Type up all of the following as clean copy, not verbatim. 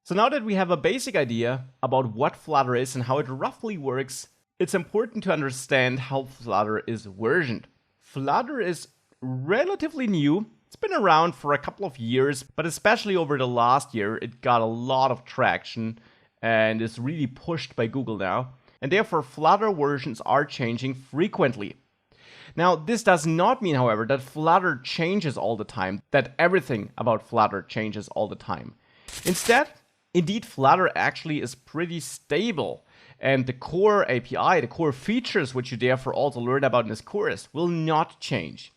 So now that we have a basic idea about what Flutter is and how it roughly works, it's important to understand how Flutter is versioned. Flutter is relatively new. It's been around for a couple of years, but especially over the last year, it got a lot of traction and is really pushed by Google now. And therefore, Flutter versions are changing frequently. Now, this does not mean, however, that Flutter changes all the time, that everything about Flutter changes all the time. Indeed, Flutter actually is pretty stable. And the core API, the core features, which you therefore also learn about in this course, will not change.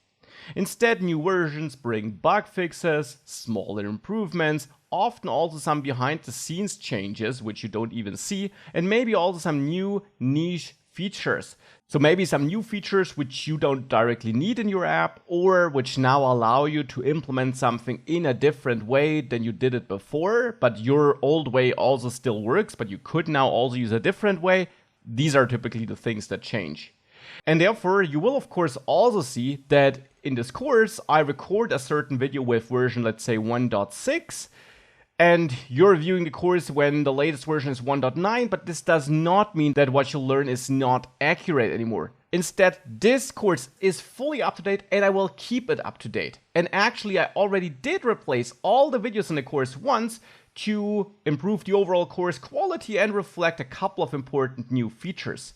Instead, new versions bring bug fixes, smaller improvements, often also some behind-the-scenes changes, which you don't even see, and maybe also some new niche features. So maybe some new features which you don't directly need in your app, or which now allow you to implement something in a different way than you did it before, but your old way also still works, but you could now also use a different way. These are typically the things that change. And therefore, you will of course also see that in this course, I record a certain video with version, let's say 1.6, and you're viewing the course when the latest version is 1.9, but this does not mean that what you learn is not accurate anymore. Instead, this course is fully up to date and I will keep it up to date. And actually, I already did replace all the videos in the course once to improve the overall course quality and reflect a couple of important new features.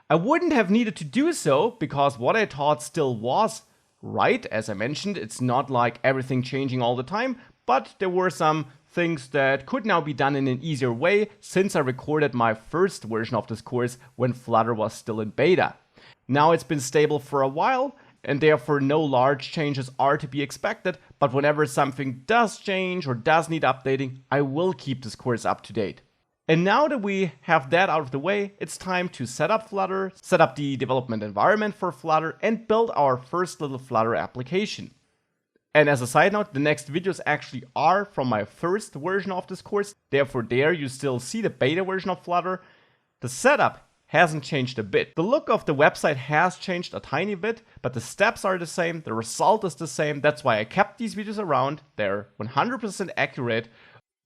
I wouldn't have needed to do so because what I taught still was right. As I mentioned, it's not like everything changing all the time, but there were some things that could now be done in an easier way since I recorded my first version of this course when Flutter was still in beta. Now it's been stable for a while and therefore no large changes are to be expected, but whenever something does change or does need updating, I will keep this course up to date. And now that we have that out of the way, it's time to set up Flutter, set up the development environment for Flutter, and build our first little Flutter application. And as a side note, the next videos actually are from my first version of this course. Therefore, there you still see the beta version of Flutter. The setup hasn't changed a bit. The look of the website has changed a tiny bit, but the steps are the same, the result is the same. That's why I kept these videos around. They're 100% accurate.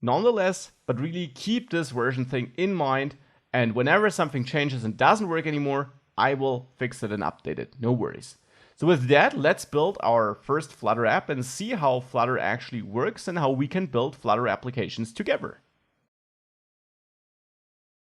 Nonetheless, but really keep this version thing in mind. And whenever something changes and doesn't work anymore, I will fix it and update it. No worries. So with that, let's build our first Flutter app and see how Flutter actually works and how we can build Flutter applications together.